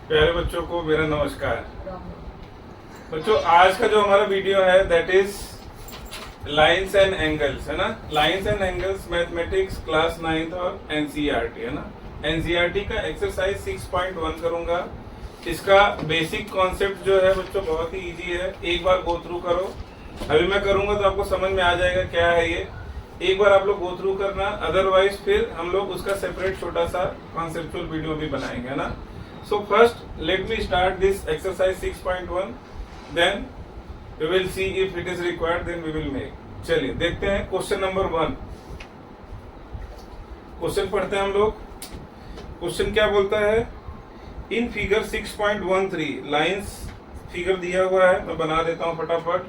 प्यारे बच्चों को मेरा नमस्कार। बच्चों आज का जो हमारा वीडियो है that his lines and angles, है ना। Lines and angles mathematics class 9th और एनसीईआरटी, है ना। एनसीईआरटी का एक्सरसाइज 6.1 करूंगा। इसका बेसिक कॉन्सेप्ट जो है बच्चों बहुत ही इजी है, एक बार गो थ्रू करो। अभी मैं करूंगा तो आपको समझ में आ जाएगा क्या है ये। एक बार आप लोग गो थ्रू करना, अदरवाइज फिर हम लोग उसका सेपरेट छोटा सा कॉन्सेप्चुअल वीडियो भी बनाएंगे, है ना। So first, let me start this exercise 6.1. Then we will see if it is required. Then we will make. चलिए देखते हैं क्वेश्चन नंबर 1। क्वेश्चन पढ़ते हैं हम लोग। क्वेश्चन क्या बोलता है? इन फिगर 6.13 लाइंस फिगर दिया हुआ है, मैं बना देता हूं फटाफट।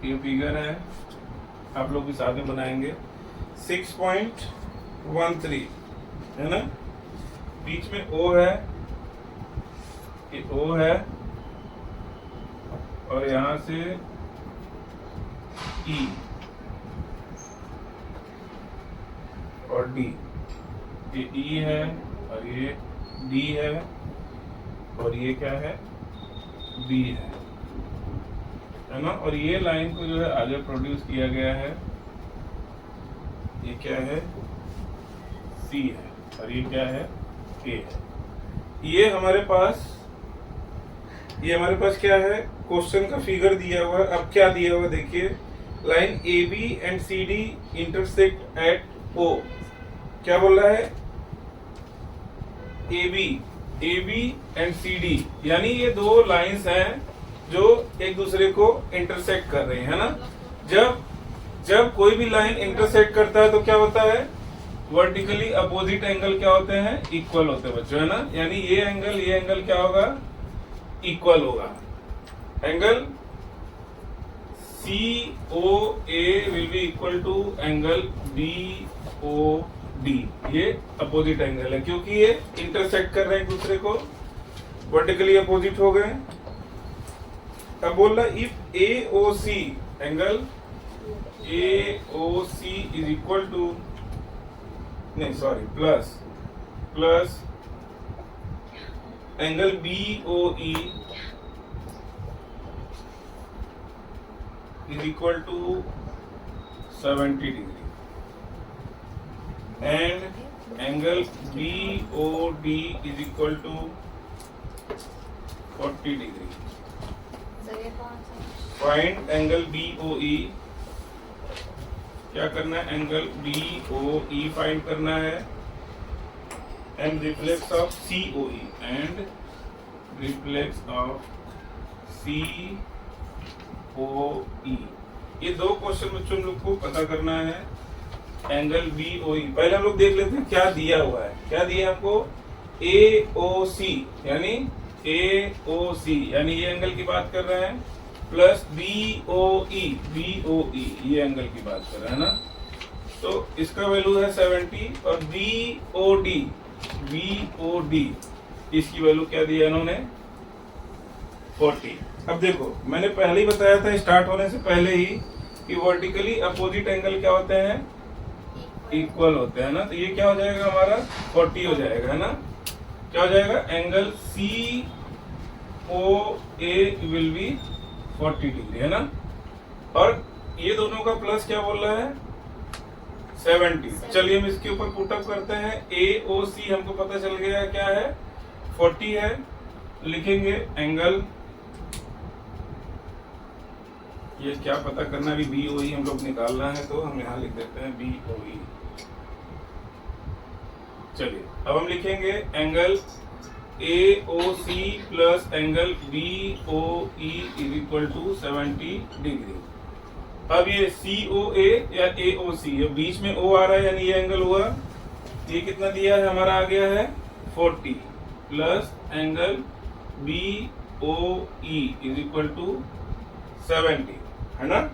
ये फिगर है, आप लोग भी साथ में बनाएंगे। 6.13 है ना। बीच में O है, ये O है और यहां से E और D, ये E है और ये D है और ये क्या है? B है ना। और ये लाइन को जो है आगे प्रोड्यूस किया गया है, ये क्या है? C है और ये क्या है? A है। ये हमारे पास क्या है? क्वेश्चन का फिगर दिया हुआ है। अब क्या दिया हुआ है देखिए, line AB and CD intersect at O। क्या बोल रहा है? AB एंड CD, यानी ये दो लाइंस हैं जो एक दूसरे को इंटरसेक्ट कर रहे हैं, है ना। जब कोई भी लाइन इंटरसेक्ट करता है तो क्या होता है? वर्टिकली अपोजिट एंगल क्या होते हैं? इक्वल होते हैं बच्चों, है ना। यानी ये एंगल क्या होगा? इक्वल होगा। Angle COA will be equal to angle BOD। ये अपोजिट एंगल है क्योंकि ये इंटरसेक्ट कर रहे हैं एक दूसरे को, वर्टिकली अपोजिट हो गए। अब बोल रहा है if AOC angle AOC is equal to, नहीं sorry, plus angle BOE is equal to 70 degree and angle BOD is equal to 40 degree. Find angle BOE। क्या करना है? एंगल BOE फाइंड करना है and reflex of COE and reflex of COE। ये दो question बच्चों हम लोग को पता करना है। एंगल BOE पहले हम लोग देख लेते हैं क्या दिया हुआ है। क्या दिया है हमको? AOC यानी ये एंगल की बात कर रहे हैं, प्लस BOE ये एंगल की बात कर रहे हैं ना। तो इसका वैल्यू है 70 और BOD इसकी वैल्यू क्या दी है इन्होंने? 40। अब देखो मैंने पहले ही बताया था स्टार्ट होने से पहले ही कि वर्टिकली अपोजिट एंगल क्या होते हैं? इक्वल होते हैं ना। तो ये क्या हो जाएगा हमारा? 40 हो जाएगा, है ना। क्या हो जाएगा? Angle COA will B 40 degree, है ना। और ये दोनों का प्लस क्या बोल रहा है? 70। चलिए हम इसके ऊपर पुटअप करते हैं। AOC हमको पता चल गया क्या है? 40 है। लिखेंगे एंगल, ये क्या पता करना भी, BOE हम लोग निकालना है तो हम यहाँ लिख देते हैं BOE। चलिए अब हम लिखेंगे angle AOC plus angle BOE is equal to 70 degree. अब ये COA या AOC, ये बीच में O आ रहा है यानी ये एंगल हुआ। ये कितना दिया है हमारा? आ गया है 40 plus angle BOE is equal to 70, है ना।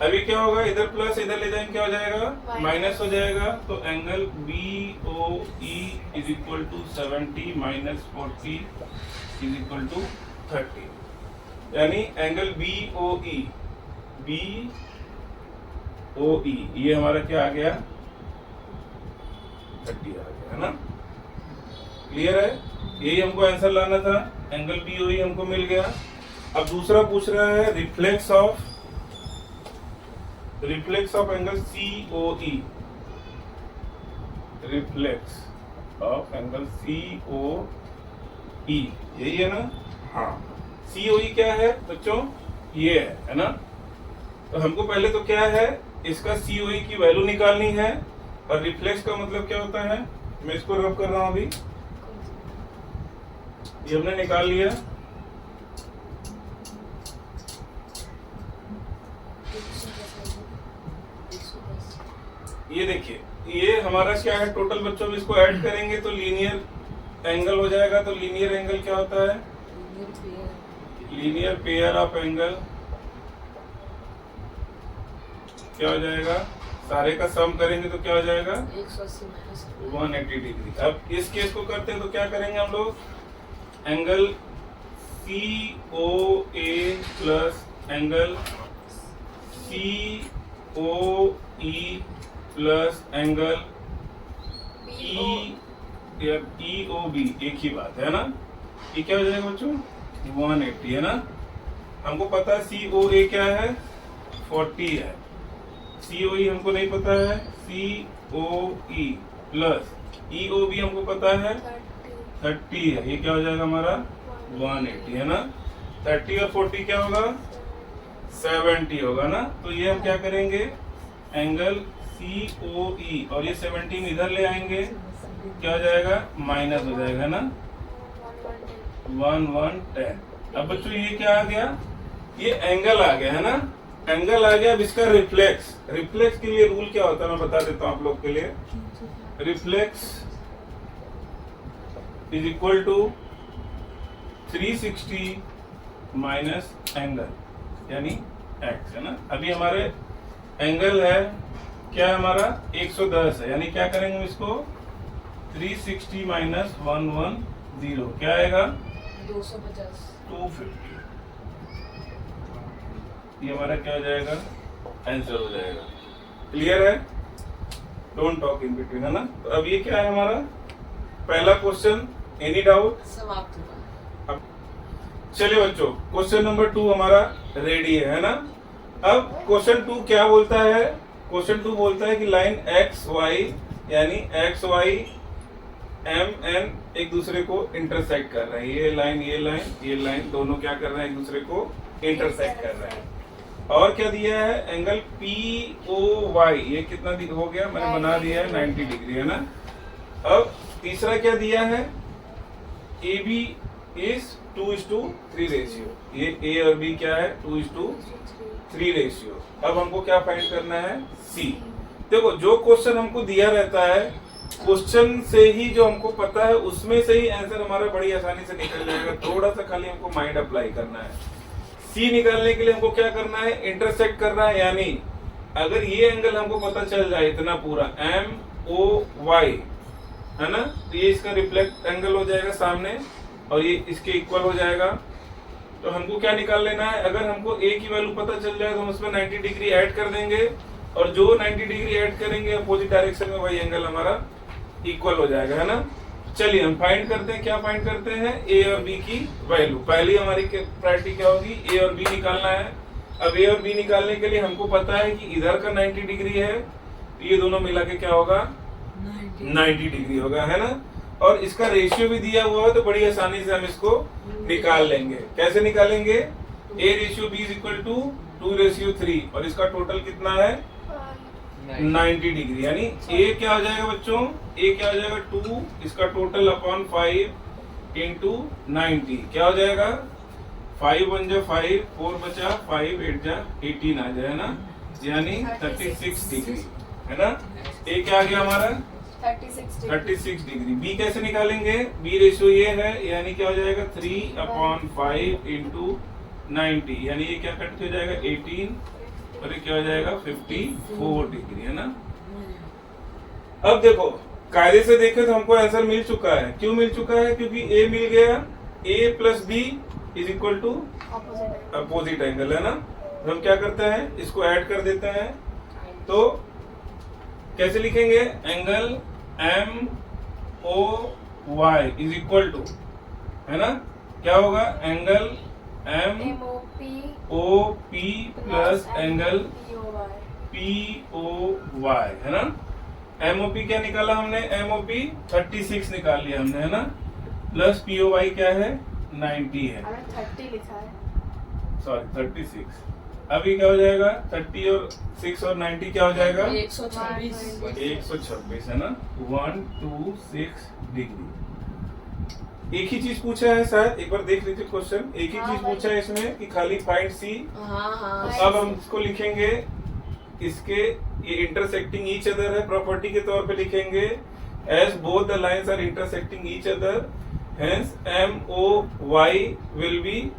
अभी क्या होगा? इधर प्लस इधर ले जाएंगे, क्या हो जाएगा? माइनस हो जाएगा। तो angle BOE is equal to 70 minus 40 is equal to 30। यानी एंगल BOE ये हमारा क्या आ गया? 30 आ गया, है ना। क्लियर है? यही हमको आंसर लाना था, एंगल BOE हमको मिल गया। अब दूसरा पूछ रहा है reflex of angle COE, reflex of angle COE, यही है ना? हाँ, COE क्या है बच्चों? ये है ना? तो हमको पहले तो क्या है, इसका COE की वैल्यू निकालनी है, और रिफ्लेक्स का मतलब क्या होता है, मैं इसको रब कर रहा हूं अभी, ये हमने निकाल लिया। ये देखिए, ये हमारा क्या है टोटल बच्चों में, इसको ऐड करेंगे तो लीनियर एंगल हो जाएगा। तो लीनियर एंगल क्या होता है? लीनियर पेयर ऑफ एंगल क्या हो जाएगा? सारे का सम करेंगे तो क्या हो जाएगा? 180 डिग्री। अब इस केस को करते हैं तो क्या करेंगे हम लोग? Angle COA plus angle COE plus angle EOB, एक ही बात है ना? ये क्या हो जाएगा बच्चों? 180 है ना? हमको पता है COA क्या है? 40 है। COE हमको नहीं पता है, COE प्लस EOB हमको पता है 30 है। ये क्या हो जाएगा हमारा? 180 है ना? 30 और 40 क्या होगा? 70 होगा ना? तो ये हम क्या करेंगे, एंगल COE और ये 17 इधर ले आएंगे, क्या हो जाएगा? माइनस हो जाएगा ना? 110। अब बच्चों ये क्या आ गया? ये एंगल आ गया है ना? एंगल आ गया। अब इसका रिफ्लेक्स के लिए रूल क्या होता है मैं बता देता हूं आप लोग के लिए। Reflex is equal to 360 minus angle यानी x है ना? अभी हमारे एंगल है क्या है हमारा? 110 है, यानी क्या करेंगे हम इसको? 360 माइनस 110 क्या आएगा? 250। ये हमारा क्या हो जाएगा? आंसर हो जाएगा। क्लियर है? डोंट टॉक इन बिटवीन, है ना? तो अब ये क्या है हमारा पहला क्वेश्चन। Any doubt? समाप्त हुआ। अब चलिए बच्चों, क्वेश्चन नंबर 2 हमारा रेडी है ना? अब क्वेश्चन 2 क्या बोलता है? क्वेश्चन 2 बोलता है कि लाइन XY यानी XY MN एक दूसरे को इंटरसेक्ट कर रहे हैं। ये लाइन दोनों क्या कर रहे हैं? एक दूसरे को इंटरसेक्ट कर रहे हैं। और क्या दिया है? एंगल POY, ये कितना हो गया? मैंने बना दिया है 90 डिग्री, है ना? अब तीसरा क्या दिया है? AB is 2:3 ratio. ये A और B क्या है? 2:3 रेशियो। अब हमको क्या फाइंड करना है? C। देखो, जो क्वेश्चन हमको दिया रहता है, क्वेश्चन से ही जो हमको पता है उसमें से ही आंसर हमारा बड़ी आसानी से निकल जाएगा। थोड़ा सा खाली हमको माइंड अप्लाई करना है। C निकालने के लिए हमको क्या करना है? इंटरसेक्ट करना है, यानी अगर ये एंगल हमको पता चल जाए इतना पूरा MOY है ना, तो ये इसका रिफ्लेक्ट एंगल हो जाएगा सामने और ये इसके इक्वल हो जाएगा। तो हमको क्या निकाल लेना है? अगर हमको A की वैल्यू पता चल जाए तो हम उसमें 90 डिग्री ऐड कर देंगे, और जो 90 डिग्री ऐड करेंगे अपोजिट डायरेक्शन में वही एंगल हमारा इक्वल हो जाएगा, है ना? चलिए हम फाइंड करते हैं। क्या फाइंड करते हैं? A और B की वैल्यू। पहली हमारी प्रायोरिटी क्या होगी? A और B निकालना है। अब A और B निकालने के लिए हमको पता है कि इधर का 90 डिग्री है, तो ये दोनों मिला के क्या होगा? 90 डिग्री होगा, है ना? और इसका रेशियो भी दिया हुआ है, तो बड़ी आसानी से हम इसको निकाल लेंगे। कैसे निकालेंगे? A ratio B is equal to 2:3 और इसका टोटल कितना है? 90 डिग्री। यानी A क्या हो जाएगा बच्चों? A क्या हो जाएगा? 2, इसका टोटल अपॉन 5 इंटू 90 क्या हो जाएगा? 5 1 जा 5, 4 बचा 5 8 जा 18 आ जाए ना, यानी 36 डिग्री, है ना? A क्या आ गया हमारा? 36 डिग्री। B कैसे निकालेंगे? B रेशियो ये है, यानी क्या हो जाएगा? 3/5 इंटू 90, यानी ये क्या कट हो जाएगा? 18 और ये क्या हो जाएगा? 54 डिग्री, है ना? अब देखो, कायदे से देखें तो हमको आंसर मिल चुका है। क्यों मिल चुका है? क्योंकि A मिल गया। A plus B is equal to opposite angle, है ना? तो हम क्या करते हैं? इसको ऐड कर देते हैं। तो कैसे लिखेंगे? Angle MOY is equal to है ना, क्या होगा angle M O P plus angle P O Y, है ना। एमओपी क्या निकाला हमने, एमओपी 36 निकाल लिया हमने, है ना, प्लस पीओवाई क्या है 90 है, 30 लिखा है, सॉरी 36। अभी क्या हो जाएगा 30 और 6 और 90 क्या हो जाएगा 126, है ना, 126 डिग्री। एक ही चीज पूछा है शायद, एक बार देख लीजिए क्वेश्चन, एक ही चीज पूछा है इसमें कि खाली फाइंड सी। तो अब हम इसको लिखेंगे, इसके ये इंटरसेक्टिंग ईच अदर है, प्रॉपर्टी के तौर पे लिखेंगे as both the lines are intersecting each other, hence M O Y will be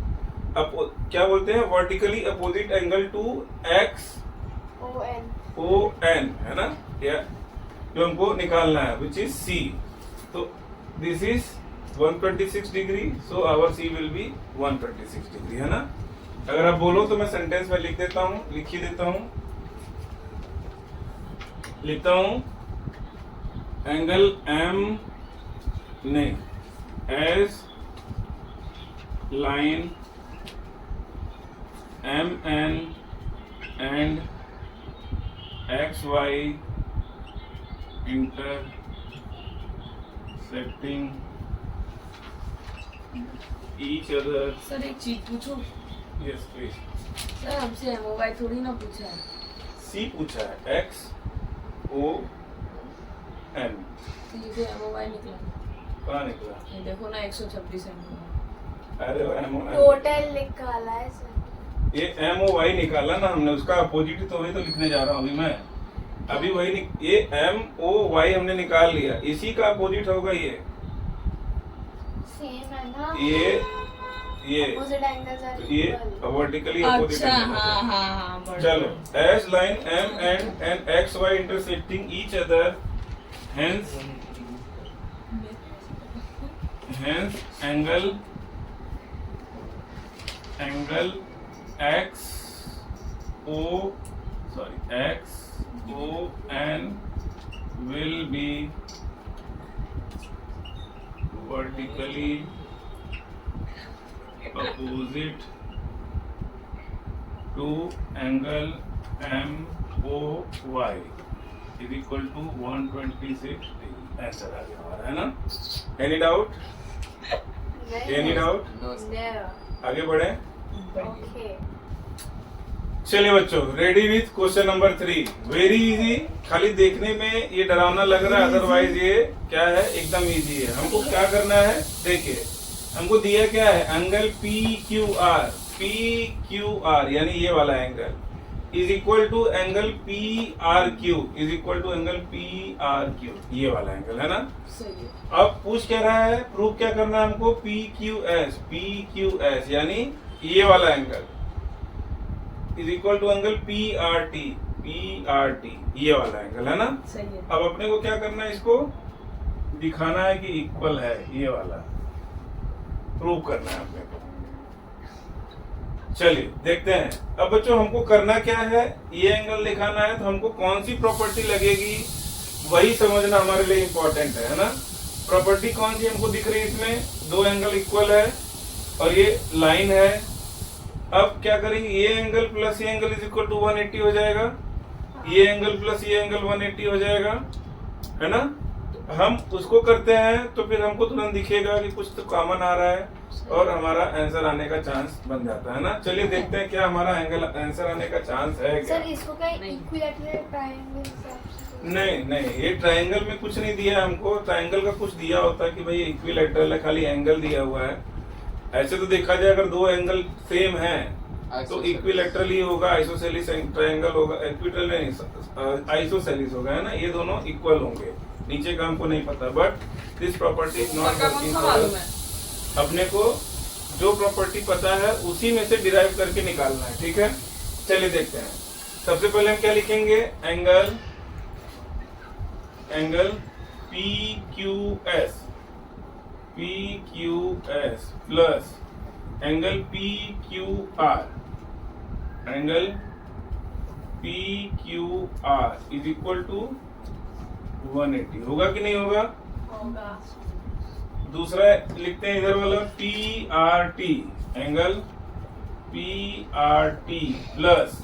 क्या बोलते हैं vertically opposite angle to X O N, है ना, या जो हमको निकालना है विच इज सी। तो this is 126 degree, so our C will be 126 degree, है ना। अगर आप बोलो तो मैं सेंटेंस में लिख देता हूँ, लिख ही देता हूँ, लिखता हूँ एंगल एम ने as line M N and X Y intersecting each other. Sir एक चीज पूछो, यस प्लीज। सर हमसे एमओवाई थोड़ी ना पूछा है, सी पूछा है, एक्स ओ एन, तो ये एमओवाई निकला, कहाँ निकला, ये देखो ना 126 एमओवाई, अरे टोटल निकाला है सर, ये एम ओ वाई निकाला ना हमने, उसका अपोजिट तो वही तो लिखने जा रहा हूँ अभी मैं, अभी वही ये एम ओ वाई हमने निकाल लिया, इसी का अपोजिट होगा ये सेम है ना, ये अपोजिट एंगल्स आर ये वर्टिकली अपोजिट। अच्छा हाँ, चलो as line M and X Y intersecting each other, hence angle X O N will be vertically opposite to angle MOY is equal to 126 degree। Answer आ गया हमारा, है ना। Any doubt, any doubt, आगे बढ़े। Okay चलिए बच्चों, ready with question number 3, very easy, खाली देखने में ये डरावना लग रहा है, अदरवाइज ये क्या है एकदम इजी है। हमको क्या करना है, देखिए हमको दिया क्या है, एंगल पी क्यू आर यानी ये वाला angle is equal to angle P R Q, is equal to angle P R Q, ये वाला एंगल, है ना। सही है। अब पूछ क्या रहा है, प्रूव क्या करना है हमको, पी क्यू एस यानी ये वाला angle is equal to angle P R T, ये वाला एंगल, है ना। सही है। अब अपने को क्या करना है, इसको दिखाना है कि इक्वल है, ये वाला प्रूव करना है अपने को। चलिए देखते हैं। अब बच्चों हमको करना क्या है, ये एंगल दिखाना है, तो हमको कौन सी प्रॉपर्टी लगेगी वही समझना हमारे लिए इम्पोर्टेंट है ना। प्रॉपर्टी कौन सी हमको दिख रही है, इसमें दो एंगल इक्वल है और ये लाइन है। अब क्या करेंगे, ये एंगल प्लस ये एंगल इज इक्वल टू 180 हो जाएगा, ये एंगल प्लस ये एंगल 180 हो जाएगा, है ना। हम उसको करते हैं तो फिर हमको तुरंत दिखेगा कि कुछ तो कॉमन आ रहा है और हमारा आंसर आने का चांस बन जाता है ना। चलिए देखते हैं क्या हमारा एंगल आंसर आने का चांस है क्या। सर इसको क्या इक्विलैटरल ट्रायंगल नहीं, ये ट्रायंगल में कुछ नहीं दिया हमको। ट्रायंगल का कुछ दिया होता है कि भाई इक्विलैटरल है, खाली एंगल दिया हुआ है। ऐसे तो देखा जाए अगर दो एंगल सेम है तो इक्विलैटरल ही होगा, आइसोसेलिस ट्रायंगल होगा, इक्विलैटरल नहीं आइसोसेलिस होगा, है ना। ये दोनों इक्वल होंगे, नीचे का हमको नहीं पता, but this property is not working for us. अपने को जो प्रॉपर्टी पता है उसी में से डिराइव करके निकालना है, ठीक है। चलिए देखते हैं। सबसे पहले हम क्या लिखेंगे, angle PQS plus angle PQR is equal to 180 होगा कि नहीं होगा। दूसरा लिखते हैं इधर वाला P R T, angle P R T plus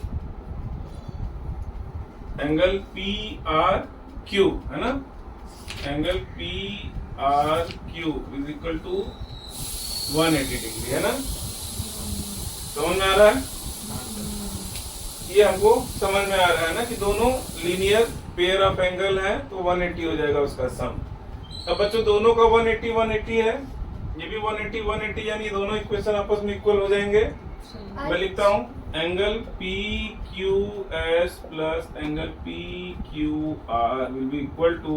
angle P R Q, है ना, angle P R Q is equal to 180 degree, है ना। समझ में आ रहा है? ये हमको समझ में आ रहा है ना कि दोनों लीनियर पेयर ऑफ एंगल है तो 180 हो जाएगा उसका सम। अब बच्चों दोनों का 180 180 है, ये भी 180 180, यानी ये दोनों इक्वेशन आपस में इक्वल हो जाएंगे। मैं लिखता हूँ angle P Q S plus angle P Q R will be equal to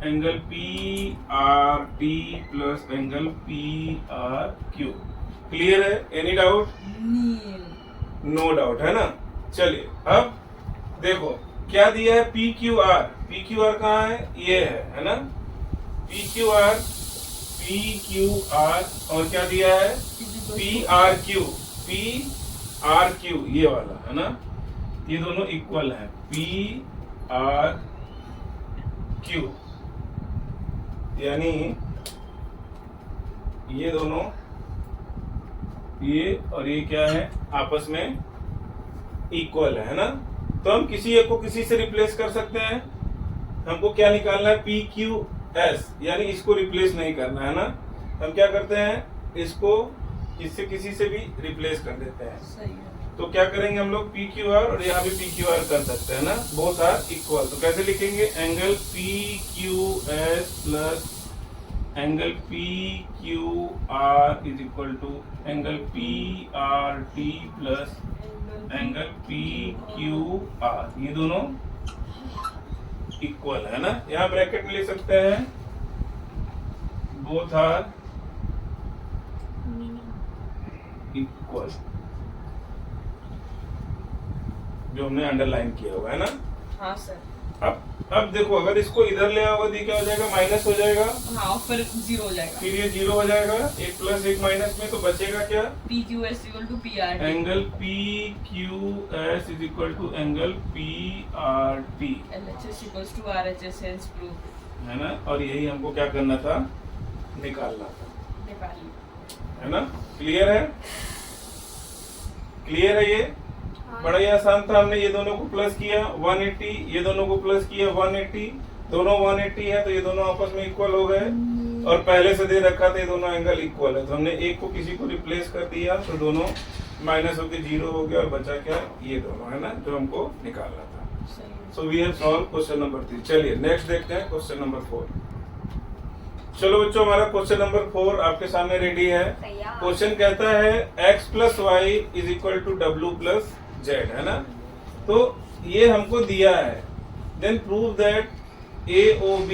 angle P R T plus angle P R Q. Clear है? Any doubt? नो डाउट, है ना। चलिए अब देखो क्या दिया है, P Q R. P Q R कहाँ है? ये है ना, P Q R, P Q R, और क्या दिया है, P R Q, P R Q, ये वाला है ना, ये दोनों इक्वल है, पी आर क्यू, यानी ये दोनों, ये और ये क्या है, आपस में इक्वल है ना। तो हम किसी एक को किसी से रिप्लेस कर सकते हैं। हमको क्या निकालना है, पी क्यू एस, यानी इसको रिप्लेस नहीं करना है ना। हम क्या करते हैं, इसको इससे किसी से भी रिप्लेस कर देते हैं। सही है। तो क्या करेंगे हम लोग, पी क्यू आर, और यहाँ भी पी क्यू आर कर सकते हैं ना, बोथ आर इक्वल। तो कैसे लिखेंगे, angle P Q S plus angle P Q R is equal to angle P R T plus angle P Q R, ये दोनों इक्वल है ना। यहाँ ब्रैकेट में लिख सकते हैं बोथ आर इक्वल, जो हमने अंडरलाइन किया हुआ है ना। हाँ सर। अब देखो अगर इसको इधर ले आओगे तो क्या हो जाएगा, माइनस हो जाएगा। हाँ, फिर जीरो हो जाएगा। फिर ये जीरो हो जाएगा, एक प्लस एक माइनस में, तो बचेगा क्या, P Q S equal to P R, angle P Q S is equal to angle P R T, LHS equals to RHS, hence proof. है ना। और यही हमको क्या करना था, निकालना था, निकालिए। है ना। क्लियर है? क्लियर है? ये बड़ा ही आसान था। हमने ये दोनों को प्लस किया 180, ये दोनों को प्लस किया 180, दोनों 180 है तो ये दोनों आपस में इक्वल हो गए। और पहले से दे रखा था ये दोनों एंगल इक्वल है, तो हमने एक को किसी को रिप्लेस कर दिया तो दोनों माइनस होकर जीरो हो गया, और बचा क्या, ये दोनों, है ना, जो हमको निकालना था। So we have solve question number 3। चलिए नेक्स्ट देखते हैं क्वेश्चन नंबर 4। चलो बच्चों, हमारा क्वेश्चन नंबर 4 आपके सामने रेडी है। क्वेश्चन कहता है x plus Y is equal to W plus Z, है ना। तो ये हमको दिया है, then prove that AOB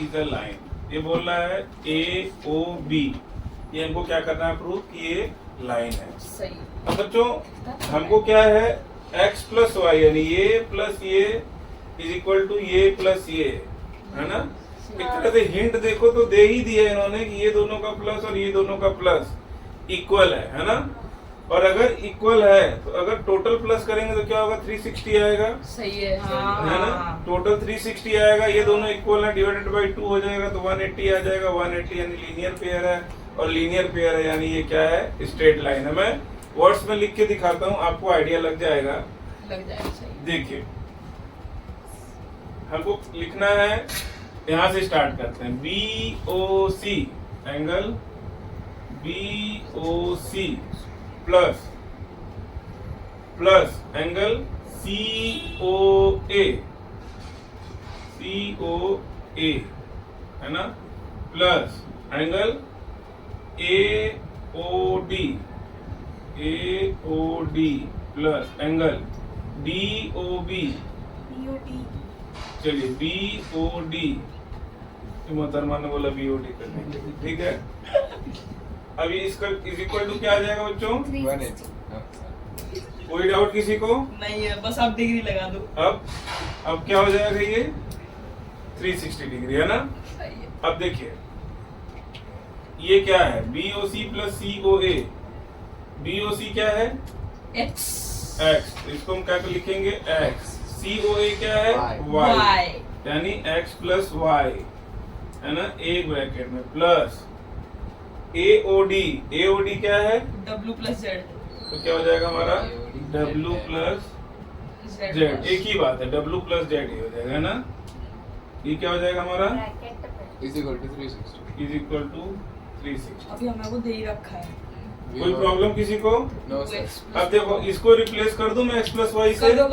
is a line. ये बोल रहा है AOB, ये हमको क्या करना है, प्रूव कि ये लाइन है। सही। अब बच्चों हमको क्या है, x प्लस वाई यानी ये प्लस ये इज इक्वल टू ये प्लस ये, है ना। एक तरह से हिंट देखो तो दे ही दिया इन्होंने कि ये दोनों का प्लस और ये दोनों का प्लस इक्वल है ना। और अगर इक्वल है तो अगर टोटल प्लस करेंगे तो क्या होगा, 360 आएगा। सही है। हाँ, है ना, टोटल 360 आएगा। ये दोनों इक्वल है, डिवाइडेड बाय 2 हो जाएगा तो 180 आ जाएगा। 180 यानी लीनियर पेयर है, और लीनियर पेयर है यानी ये क्या है, स्ट्रेट लाइन है। मैं वर्ड्स में लिख के दिखाता हूँ, आपको आइडिया लग जाएगा। सही। देखिए हमको लिखना है, यहाँ से स्टार्ट करते हैं, BOC angle BOC plus angle COA है ना, plus angle AOD plus angle DOB, चलिए BOD, मोहतरमा ने बोला BOD करने के लिए, ठीक है। अभी इसका इज इक्वल टू क्या आ जाएगा बच्चों, 360। कोई डाउट किसी को? नहीं है, बस आप डिग्री लगा दो। अब क्या हो जाएगा, ये 360 डिग्री है ना। सही है। अब देखिए ये क्या है, BOC प्लस COA। BOC क्या है, X। तो इसको हम क्या लिखेंगे, X। COA क्या है, Y। यानी X प्लस Y, है ना, एक ब्रैकेट में प्लस AOD। AOD क्या है? W plus Z। तो क्या हो जाएगा हमारा W प्लस Z। एक ही बात है, W प्लस Z ही हो जाएगा, है ना। ये क्या हो जाएगा हमारा ब्रैकेट में is equal to 360। Is equal to 360। अभी हमें वो दे ही रखा है। कोई प्रॉब्लम किसी को? No sir. अब देखो इसको रिप्लेस कर दूं मैं x प्लस वाई से, कर दो।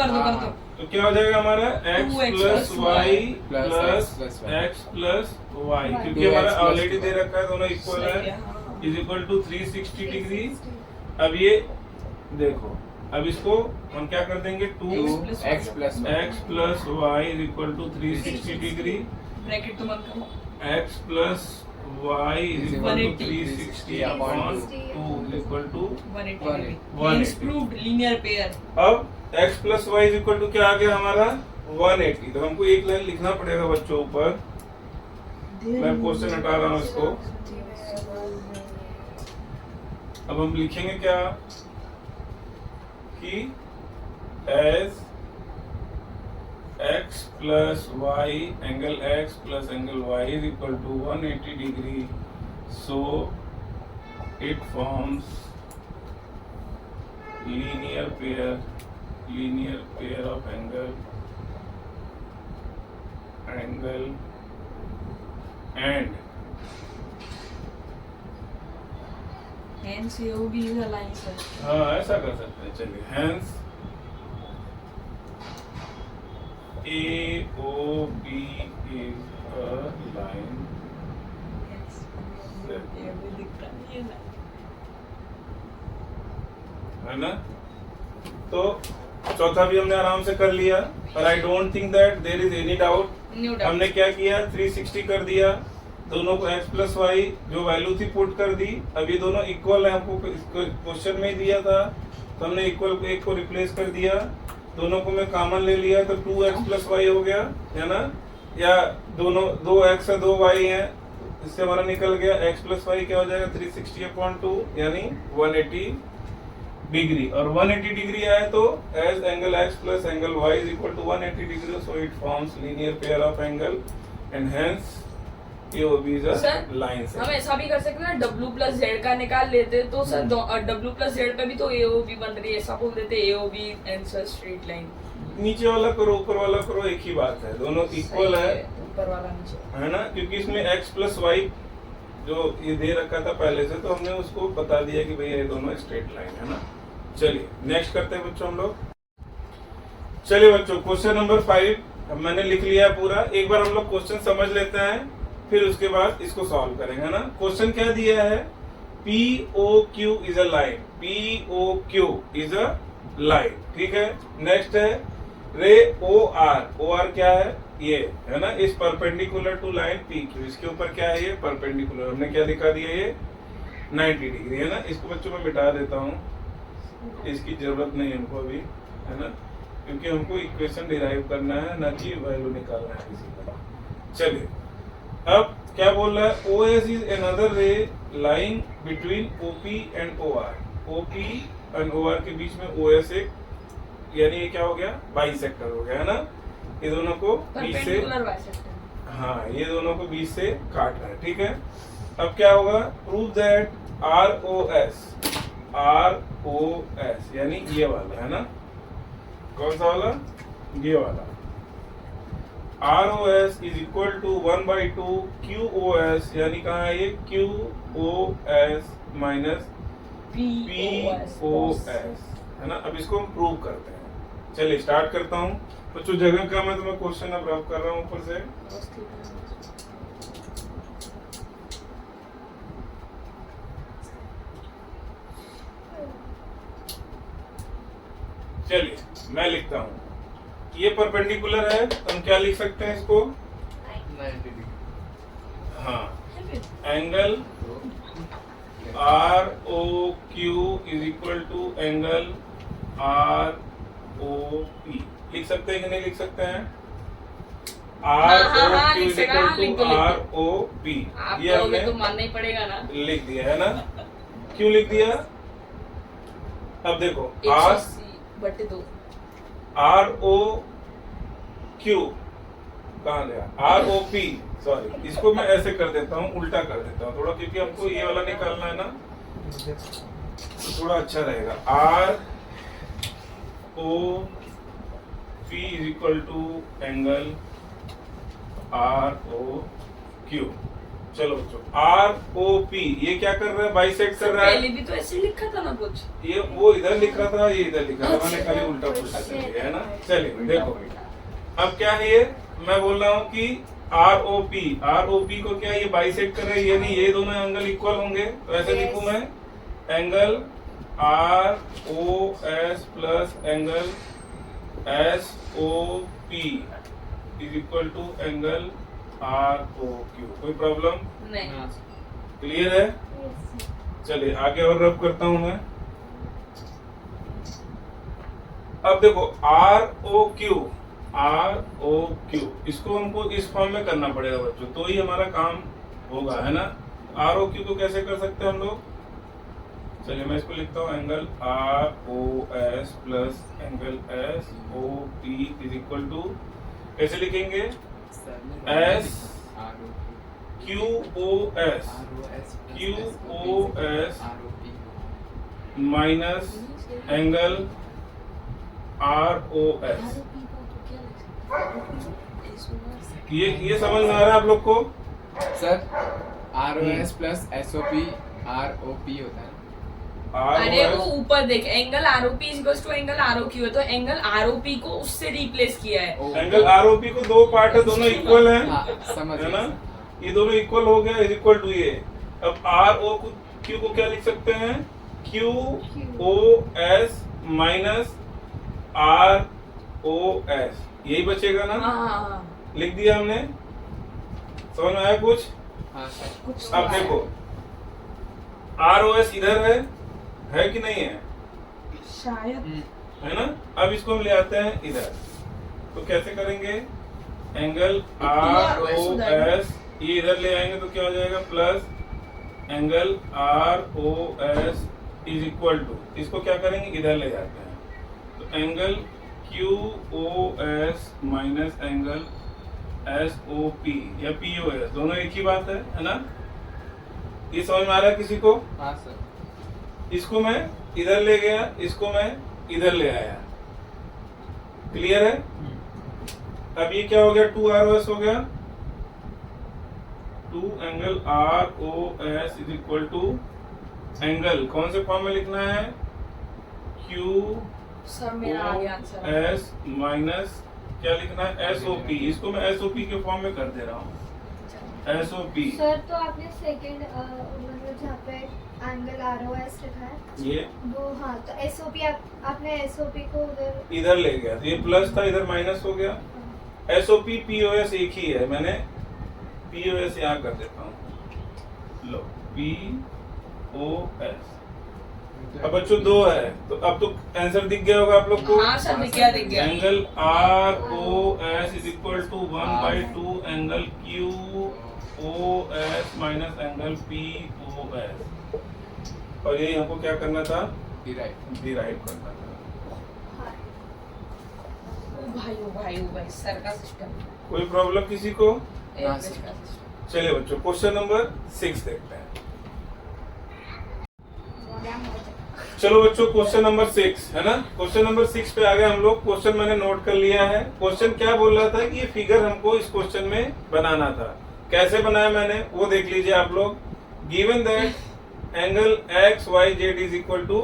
तो क्या हो जाएगा हमारा x 2x plus plus Y plus plus x plus y। x plus Y, क्योंकि 2x हमारा plus ऑलरेडी y। दे रखा है, दोनों इक्वल सही है, है, हाँ। Is equal to 360 degree. अब ये देखो, अब इसको हम क्या कर देंगे 2x plus y। x plus Y is equal to 360 degree, bracket तो बंद करो। x plus Y is equal to 360 upon 2 is equal to 180 degree. 180। Hence proved linear pair। अब x plus Y is equal to क्या आ गया हमारा 180। तो हमको एक लाइन लिखना पड़ेगा बच्चों ऊपर। मैं क्वेश्चन हटा रहा हूँ इसको। अब हम लिखेंगे क्या कि as x plus Y angle x plus angle y is equal to 180 degree, so it forms linear pair of angle and Hence AOB is a line, sir। हाँ ऐसा कर सकते हैं, चलिए hence AOB is a line Hence AOB दिखता नहीं है ना। है ना। तो चौथा भी हमने आराम से कर लिया, और I don't think that there is any doubt. न्यू हमने क्या किया 360 कर दिया, दोनों को x प्लस वाई जो वैल्यू थी पुट कर दी। अब ये दोनों इक्वल है, हमको क्वेश्चन में ही दिया था, तो हमने इक्वल एक को रिप्लेस कर दिया, दोनों को मैं कॉमन ले लिया, तो 2x प्लस वाई हो गया, है ना। या दोनों 2x है 2y है, इससे हमारा निकल गया x प्लस वाई क्या हो जाएगा 360 अपॉन 2 यानी 180 डिग्री। और 180 डिग्री आए तो as angle x plus angle y is equal to 180 degree, so it forms linear pair of angle and hence AOB is a sir, line. हम ऐसा भी कर सकते हैं ना, W प्लस Z का निकाल लेते तो सर W प्लस Z पे भी तो AOB बन रही है, ऐसा बोल देते AOB and sir straight line. नीचे वाला करो ऊपर वाला करो, एक ही बात है, दोनों इक्वल है, ऊपर वाला नीचे, है ना। क्योंकि इसमें x प्लस वाई जो ये दे रखा था पहले से, तो हमने उसको बता दिया कि भैया ये दोनों स्ट्रेट लाइन है ना। चलिए नेक्स्ट करते हैं बच्चों हम लोग। चलिए बच्चों क्वेश्चन नंबर 5 मैंने लिख लिया है पूरा। एक बार हम लोग क्वेश्चन समझ लेते हैं, फिर उसके बाद इसको सॉल्व करेंगे, ना। क्वेश्चन क्या दिया है, POQ is a line, POQ is a line, ठीक है। नेक्स्ट है रे OR क्या है, ये है ना, इस परपेंडिकुलर टू लाइन PQ, इसके ऊपर क्या है, ये परपेंडिकुलर, हमने क्या दिखा दिया, ये 90 डिग्री, है ना। इसको बच्चों में मिटा देता हूँ, इसकी जरूरत नहीं हमको अभी, है ना, क्योंकि हमको इक्वेशन डिराइव करना है, ना कि वैल्यू निकालना है किसी का। चलिए अब क्या बोल रहा है, OS इज अनदर रे line between OP and OR। OP and OR के बीच में OS एक, यानी ये क्या हो गया, बाइसेक्टर हो गया, है ना। ये दोनों को बीच से, परपेंडिकुलर बाइसेक्टर। हाँ ये दोनों को बीच से काट रहा है, ठीक है। अब क्या होगा, प्रूव दैट ROS यानी ये वाला, है ना, कौन सा वाला, ये वाला, ROS is equal to 1/2 QOS, यानी कहाँ है ये, QOS माइनस POS, है ना। अब इसको हम प्रूव करते हैं। चलिए स्टार्ट करता हूँ बच्चों, जगह कम है तो मैं क्वेश्चन अब रब कर रहा हूँ ऊपर से। चलिए मैं लिखता हूँ, ये परपेंडिकुलर है, तो हम क्या लिख सकते हैं इसको, 90 डिग्री। हाँ, angle ROQ is equal to angle ROP, लिख सकते हैं कि नहीं लिख सकते हैं, ROQ is equal to ROP, ये हमने तो मानना ही पड़ेगा ना, लिख दिया, है ना। क्यों लिख दिया, अब देखो 180/2 ROQ कहाँ गया, आर ओ पी, सॉरी इसको मैं ऐसे कर देता हूँ, उल्टा कर देता हूँ थोड़ा, क्योंकि हमको ये वाला निकालना है ना, तो थोड़ा अच्छा रहेगा। R O P is equal to angle R O Q. चलो बच्चों, आर ओ पी ये क्या कर रहा है, बाइसेक्ट कर रहा पहले है। भी तो ऐसे ही लिखा था ना कुछ। ये वो इधर लिख रहा था, ये इधर लिख रहा था, मैंने खाली उल्टा पुल्टा कर दिया है ना। चलिए देखो, अब क्या है ये, मैं बोल रहा हूँ कि आर ओ पी को क्या ये बाइसेक्ट कर रहे हैं, ये नहीं, ये दोनों एंगल इक्वल होंगे, तो ऐसे लिखूं मैं, angle R O S plus angle S O P is equal to angle R O Q. कोई प्रॉब्लम, नहीं। क्लियर है? चलिए आगे और रब करता हूं मैं। अब देखो आर ओ क्यू इसको हमको इस फॉर्म में करना पड़ेगा बच्चों, तो ही हमारा काम होगा, है ना। आर ओ क्यू को कैसे कर सकते हैं हम लोग, चलिए मैं इसको लिखता हूँ, angle R O S plus angle S O P is equal to, कैसे लिखेंगे, S Q O S minus angle R O S. ये समझ में आ रहा है आप लोग को? Sir ROS plus SOP ROP होता है। अरे वो ऊपर देख, angle ROP equals to angle ROQ है, तो एंगल आरओपी को उससे रिप्लेस किया है। एंगल आरओपी को दो पार्ट है, दोनों इक्वल हैं, समझ है गया ना, ये दोनों इक्वल हो गया, इज इक्वल टू ये। अब आर ओ क्यू को क्या लिख सकते हैं, Q O S minus R O S, यही बचेगा ना। हाँ। लिख दिया हमने, समझ में आया कुछ? हाँ सर। कुछ अब देखो आर ओ एस इधर है कि नहीं है, शायद है ना। अब इसको हम ले आते हैं इधर, तो कैसे करेंगे, एंगल आर ओ एस ये इधर ले आएंगे तो क्या हो जाएगा, plus angle R O S is equal to, इसको क्या करेंगे, इधर ले जाते हैं, तो angle Q O S minus angle S O P या पी ओ एस, दोनों एक ही बात है ना। ये समझ में आ रहा है किसी को? हाँ सर। इसको मैं इधर ले गया, इसको मैं इधर ले आया, क्लियर है? अब ये क्या हो गया, 2ROS हो गया, 2 angle R O S is equal to angle कौन से फॉर्म में लिखना है, क्यू सर मेरा आ गया आंसर। एस माइनस क्या लिखना है, एस ओ पी, इसको मैं एस ओ पी के फॉर्म में कर दे रहा हूँ, एस ओ पी। सर तो आपने सेकंड मतलब जहाँ पे एंगल ROS लिखा है ये वो, हाँ तो SOP आपने SOP को उधर इधर ले गया, तो ये प्लस था, इधर माइनस हो गया। एसओपी पीओएस एक ही है, मैंने पीओएस यहाँ कर देता हूँ, लो पीओएस। अब बच्चों दो है, तो अब तो आंसर दिख गया होगा आप लोग को। हाँ सर दिख गया। Angle R O S is equal to 1/2 angle Q O S minus angle P O S, और ये हमको क्या करना था, डिराइव करना था। ओ भाई सर का सिस्टम। कोई प्रॉब्लम किसी को? हाँ, चलिए बच्चों क्वेश्चन नंबर 6 देखते हैं। चलो बच्चों क्वेश्चन नंबर 6 है ना, क्वेश्चन नंबर 6 पे आ गए हम लोग। क्वेश्चन मैंने नोट कर लिया है। क्वेश्चन क्या बोल रहा था कि ये फिगर हमको इस क्वेश्चन में बनाना था। कैसे बनाया मैंने वो देख लीजिए आप लोग। Given that angle X Y Z is equal to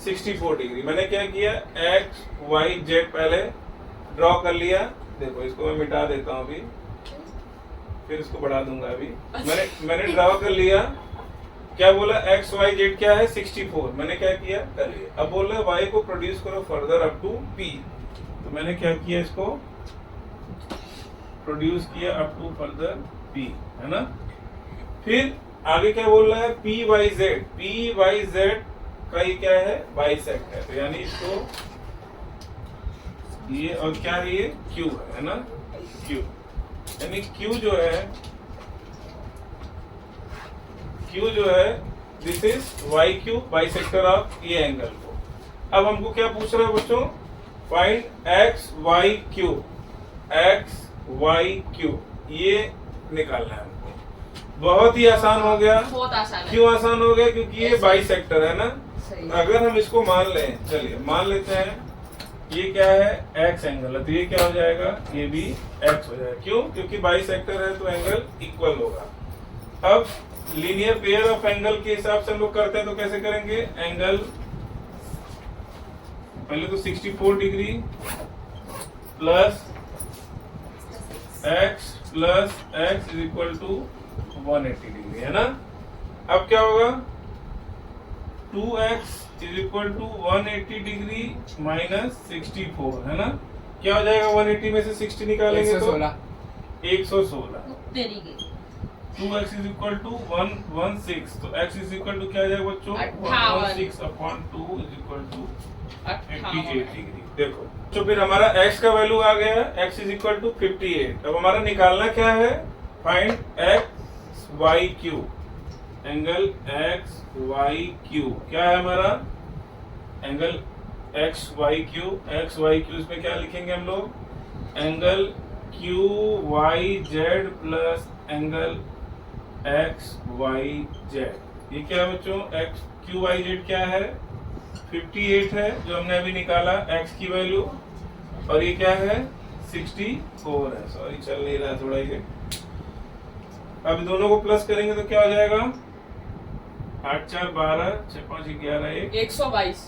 64 degree. मैंने क्या किया, एक्स वाई जेड पहले ड्रॉ कर लिया। देखो इसको मैं मिटा देता हूँ अभी, फिर इसको बढ़ा दूंगा अभी। मैंने ड्रॉ कर लिया। क्या बोला, एक्स वाई जेड क्या है 64, मैंने क्या किया कर लिया। अब बोल रहा है वाई को प्रोड्यूस करो फर्दर अप टू पी, तो मैंने क्या किया, इसको प्रोड्यूस किया अप टू फर्दर पी, है ना। फिर आगे क्या बोल रहा है, पी वाई जेड का ये क्या है, बाइसेक्ट है, तो यानी इसको ये, और क्या है ये क्यू है ना, क्यू यानी क्यू जो है this is Y Q bisector of ये एंगल को। अब हमको क्या पूछ रहा है बच्चों, find X Y Y cube ये निकालना है हमको। बहुत ही आसान हो गया। बहुत आसान है। क्यों आसान हो गया? क्योंकि ये ऐसे। बाइसेक्टर है ना। सही। अगर हम इसको मान लें, चलिए मान लेते हैं ये क्या है, एक्स एंगल है, तो ये क्या हो जाएगा, ये भी एक्स हो जाएगा। क्यों? क्योंकि बाइसेक्टर है तो एंगल इक्वल होगा। अब लीनियर पेयर ऑफ एंगल के हिसाब से हम लोग करते हैं तो कैसे करेंगे, एंगल पहले तो 64 degree plus X is equal to 180 degree, है ना। अब क्या होगा, 2x is equal to 180 degree minus 64, है ना। क्या हो जाएगा, 180 में से 60 निकालेंगे तो 116। तेरी की 2x इज इक्वल टू 116, तो x इज इक्वल टू क्या आ जाएगा बच्चों, 116 upon 2 is equal to 58 degree. देखो तो फिर हमारा x का वैल्यू आ गया, x इज इक्वल टू 58। अब हमारा निकालना क्या है, find x y Q, angle x y Q क्या है हमारा, एंगल x y क्यू इसमें क्या लिखेंगे हम लोग, angle Q Y Z plus angle X Y Z. ये क्या है बच्चों, एक्स क्यू वाई जेड क्या है, 58 है जो हमने अभी निकाला x की वैल्यू, और ये क्या है 64 है, सॉरी चल नहीं रहा थोड़ा ये। अब दोनों को प्लस करेंगे तो क्या हो जाएगा, 8 4 12 6 5 11 122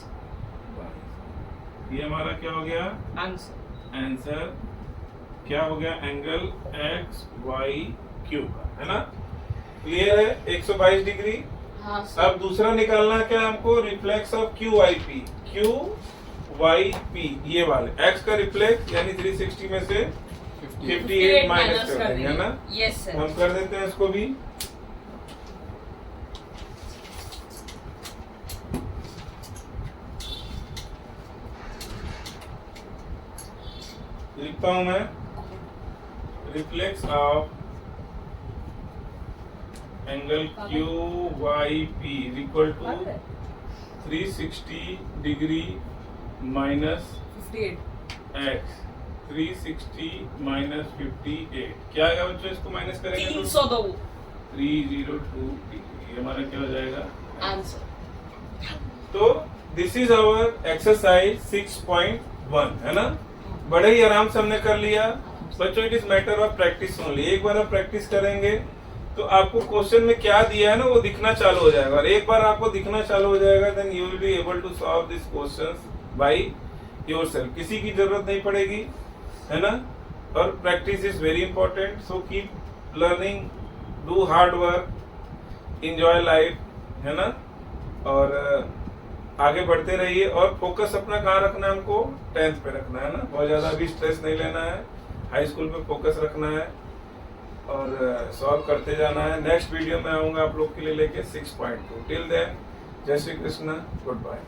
ये हमारा क्या हो गया आंसर क्या हो गया, एंगल एक्स वाई क्यू का, है ना। क्लियर है, 122 डिग्री। हाँ अब दूसरा निकालना क्या है हमको, reflex of Q Y P, ये वाले एक्स का रिफ्लेक्स यानी 360 में से 58 माइनस कर देंगे, है ना। Yes sir. हम कर देते हैं इसको भी, लिखता हूं मैं, reflex of angle Q Y P is equal to 360 degree minus 58 X, 360 minus 58 क्या आएगा बच्चों, इसको माइनस करेंगे तो 302 302 डिग्री, हमारा क्या हो जाएगा आंसर। तो दिस इज आवर एक्सरसाइज 6.1, है ना। बड़े ही आराम से हमने कर लिया बच्चों, it is matter of practice only. एक बार आप प्रैक्टिस करेंगे तो आपको क्वेश्चन में क्या दिया है ना वो दिखना चालू हो जाएगा, और एक बार आपको दिखना चालू हो जाएगा then you will be able to solve this questions by yourself, किसी की जरूरत नहीं पड़ेगी, है ना। और practice is very important, so keep learning, do hard work, enjoy life, है ना। और आगे बढ़ते रहिए, और फोकस अपना कहाँ रखना है हमको, 10th पे रखना है ना, बहुत ज्यादा भी स्ट्रेस नहीं लेना है, हाई स्कूल पे फोकस रखना है और सॉल्व करते जाना है। नेक्स्ट वीडियो में आऊंगा आप लोग के लिए लेके 6.2। टिल देन जय श्री कृष्ण, गुड बाय।